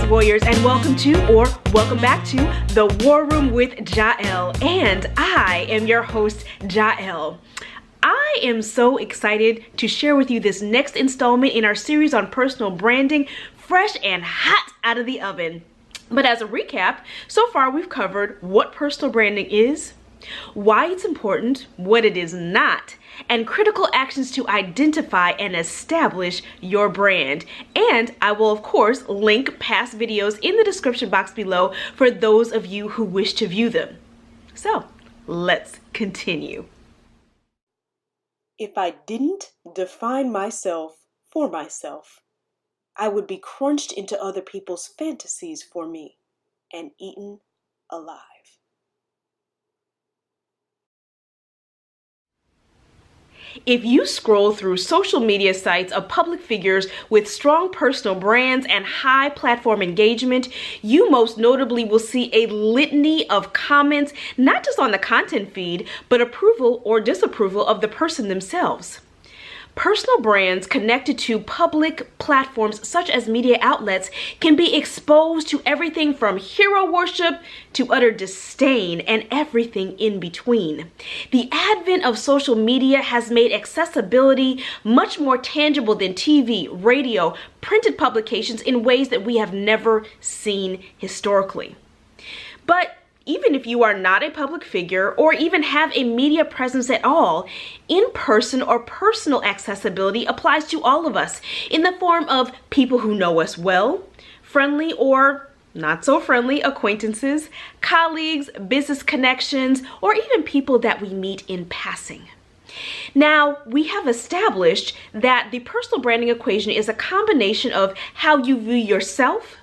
Warriors, and welcome back to The War Room with Jael, and I am your host, Jael. I am so excited to share with you this next installment in our series on personal branding, fresh and hot out of the oven. But as a recap, so far we've covered what personal branding is, why it's important, what it is not, and critical actions to identify and establish your brand. And I will, of course, link past videos in the description box below for those of you who wish to view them. So, let's continue. If I didn't define myself for myself, I would be crunched into other people's fantasies for me and eaten alive. If you scroll through social media sites of public figures with strong personal brands and high platform engagement, you most notably will see a litany of comments, not just on the content feed, but approval or disapproval of the person themselves. Personal brands connected to public platforms such as media outlets can be exposed to everything from hero worship to utter disdain and everything in between. The advent of social media has made accessibility much more tangible than TV, radio, printed publications in ways that we have never seen historically. But even if you are not a public figure or even have a media presence at all, in-person or personal accessibility applies to all of us in the form of people who know us well, friendly or not so friendly acquaintances, colleagues, business connections, or even people that we meet in passing. Now, we have established that the personal branding equation is a combination of how you view yourself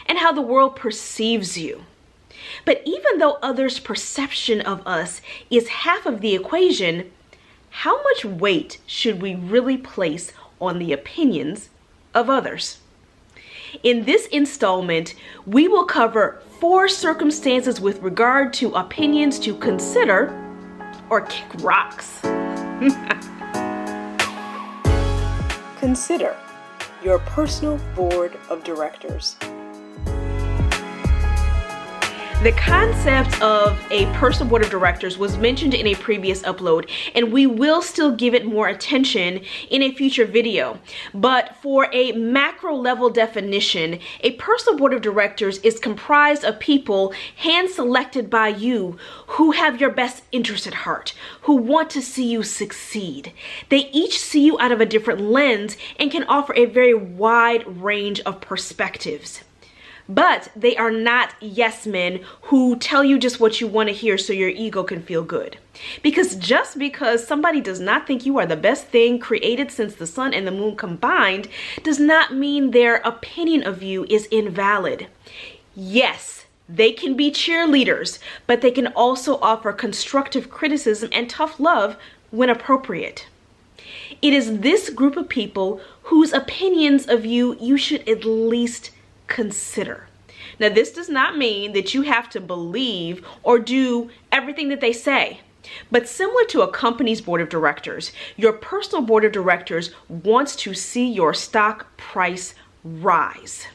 and how the world perceives you. But even though others' perception of us is half of the equation, how much weight should we really place on the opinions of others? In this installment, we will cover 4 circumstances with regard to opinions to consider or kick rocks. Consider your personal board of directors. The concept of a personal board of directors was mentioned in a previous upload, and we will still give it more attention in a future video. But for a macro level definition, a personal board of directors is comprised of people hand-selected by you who have your best interest at heart, who want to see you succeed. They each see you out of a different lens and can offer a very wide range of perspectives. But they are not yes men who tell you just what you want to hear so your ego can feel good. Because just because somebody does not think you are the best thing created since the sun and the moon combined does not mean their opinion of you is invalid. Yes, they can be cheerleaders, but they can also offer constructive criticism and tough love when appropriate. It is this group of people whose opinions of you should at least consider. Now, this does not mean that you have to believe or do everything that they say. But similar to a company's board of directors, your personal board of directors wants to see your stock price rise.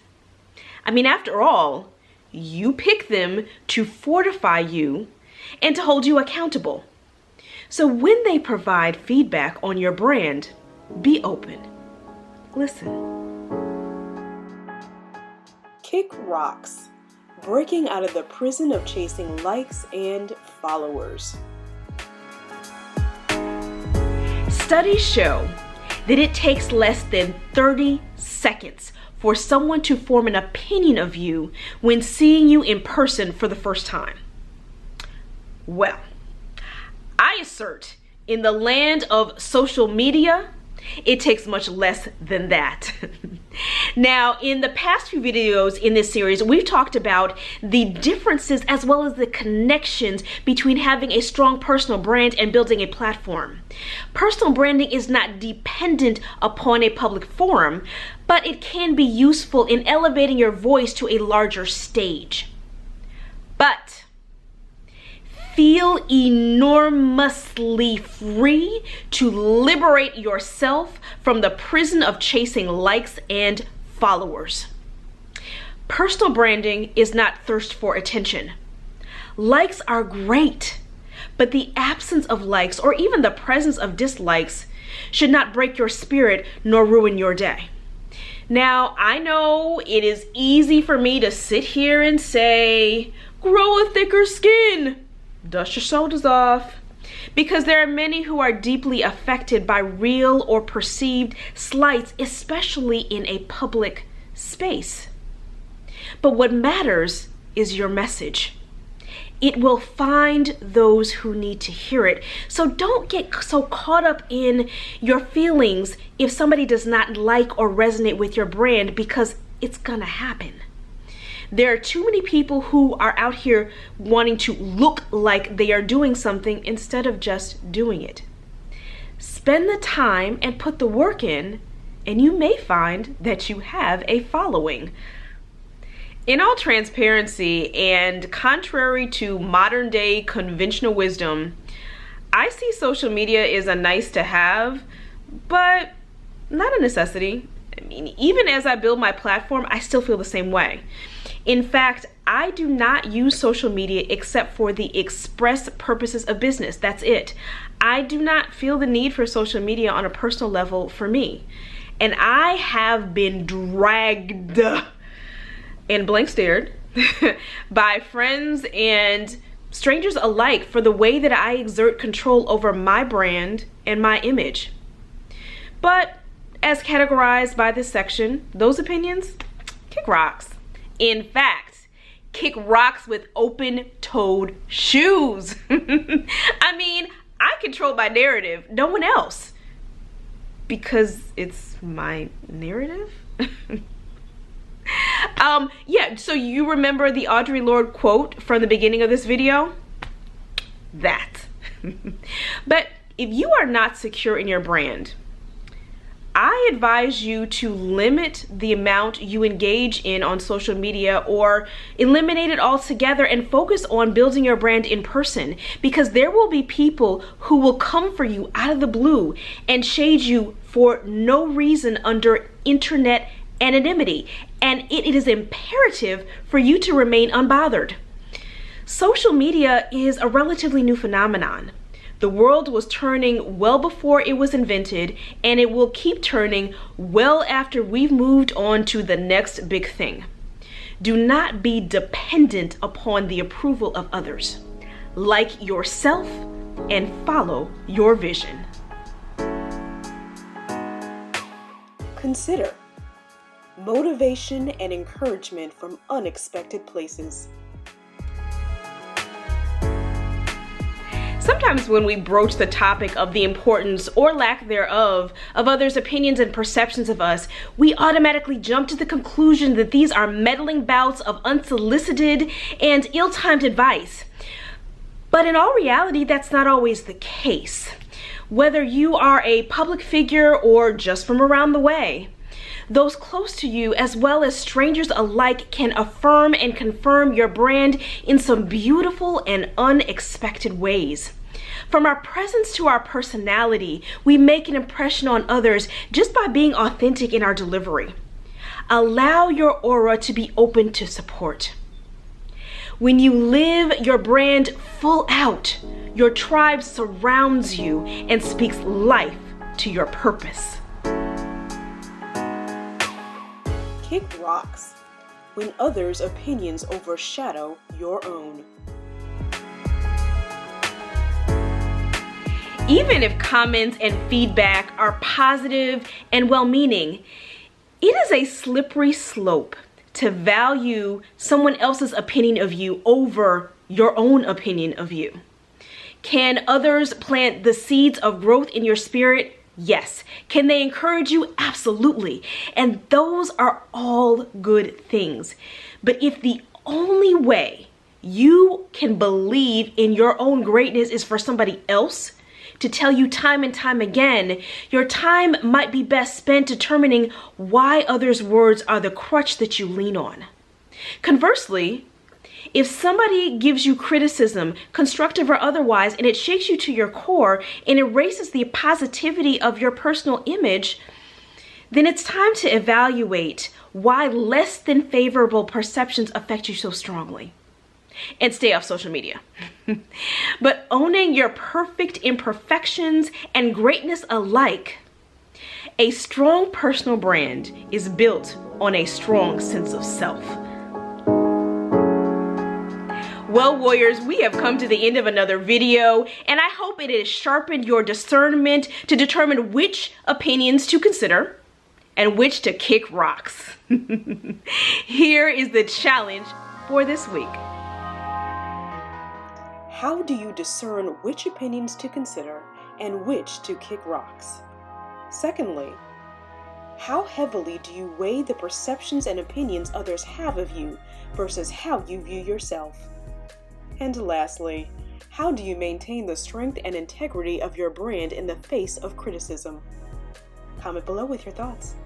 I mean, after all, you pick them to fortify you and to hold you accountable. So when they provide feedback on your brand, be open. Listen. Kick rocks, breaking out of the prison of chasing likes and followers. Studies show that it takes less than 30 seconds for someone to form an opinion of you when seeing you in person for the first time. Well, I assert in the land of social media, it takes much less than that. Now, in the past few videos in this series, we've talked about the differences as well as the connections between having a strong personal brand and building a platform. Personal branding is not dependent upon a public forum, but it can be useful in elevating your voice to a larger stage. But feel enormously free to liberate yourself from the prison of chasing likes and followers. Personal branding is not thirst for attention. Likes are great, but the absence of likes or even the presence of dislikes should not break your spirit nor ruin your day. Now, I know it is easy for me to sit here and say, grow a thicker skin, dust your shoulders off, because there are many who are deeply affected by real or perceived slights, especially in a public space. But what matters is your message. It will find those who need to hear it. So don't get so caught up in your feelings if somebody does not like or resonate with your brand, because it's gonna happen. There are too many people who are out here wanting to look like they are doing something instead of just doing it. Spend the time and put the work in, and you may find that you have a following. In all transparency, and contrary to modern day conventional wisdom, I see social media is a nice to have, but not a necessity. I mean, even as I build my platform, I still feel the same way. In fact, I do not use social media except for the express purposes of business. That's it. I do not feel the need for social media on a personal level for me. And I have been dragged and blank stared by friends and strangers alike for the way that I exert control over my brand and my image. But as categorized by this section, those opinions kick rocks. In fact, kick rocks with open-toed shoes. I mean, I control my narrative, no one else, because it's my narrative. Yeah, so you remember the Audre Lorde quote from the beginning of this video? That. But if you are not secure in your brand, I advise you to limit the amount you engage in on social media, or eliminate it altogether and focus on building your brand in person, because there will be people who will come for you out of the blue and shade you for no reason under internet anonymity, and it is imperative for you to remain unbothered. Social media is a relatively new phenomenon. The world was turning well before it was invented, and it will keep turning well after we've moved on to the next big thing. Do not be dependent upon the approval of others. Like yourself and follow your vision. Consider motivation and encouragement from unexpected places. Sometimes when we broach the topic of the importance or lack thereof of others' opinions and perceptions of us, we automatically jump to the conclusion that these are meddling bouts of unsolicited and ill-timed advice. But in all reality, that's not always the case. Whether you are a public figure or just from around the way, those close to you, as well as strangers alike, can affirm and confirm your brand in some beautiful and unexpected ways. From our presence to our personality, we make an impression on others just by being authentic in our delivery. Allow your aura to be open to support. When you live your brand full out, your tribe surrounds you and speaks life to your purpose. Kick rocks when others' opinions overshadow your own. Even if comments and feedback are positive and well-meaning, it is a slippery slope to value someone else's opinion of you over your own opinion of you. Can others plant the seeds of growth in your spirit? Yes. Can they encourage you? Absolutely. And those are all good things. But if the only way you can believe in your own greatness is for somebody else to tell you time and time again, your time might be best spent determining why others' words are the crutch that you lean on. Conversely, if somebody gives you criticism, constructive or otherwise, and it shakes you to your core and erases the positivity of your personal image, then it's time to evaluate why less than favorable perceptions affect you so strongly. And stay off social media. But owning your perfect imperfections and greatness alike, a strong personal brand is built on a strong sense of self. Well, warriors, we have come to the end of another video, and I hope it has sharpened your discernment to determine which opinions to consider and which to kick rocks. Here is the challenge for this week. How do you discern which opinions to consider and which to kick rocks? Secondly, how heavily do you weigh the perceptions and opinions others have of you versus how you view yourself? And lastly, how do you maintain the strength and integrity of your brand in the face of criticism? Comment below with your thoughts.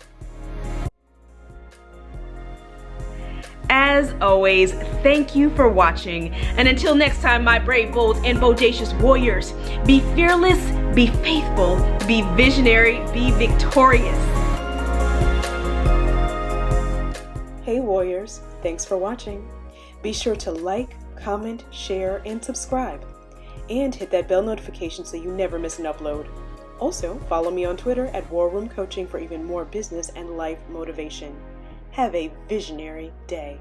As always, thank you for watching. And until next time, my brave, bold, and bodacious warriors, be fearless, be faithful, be visionary, be victorious. Hey warriors, thanks for watching. Be sure to like, comment, share, and subscribe. And hit that bell notification so you never miss an upload. Also, follow me on Twitter at War Room Coaching for even more business and life motivation. Have a visionary day.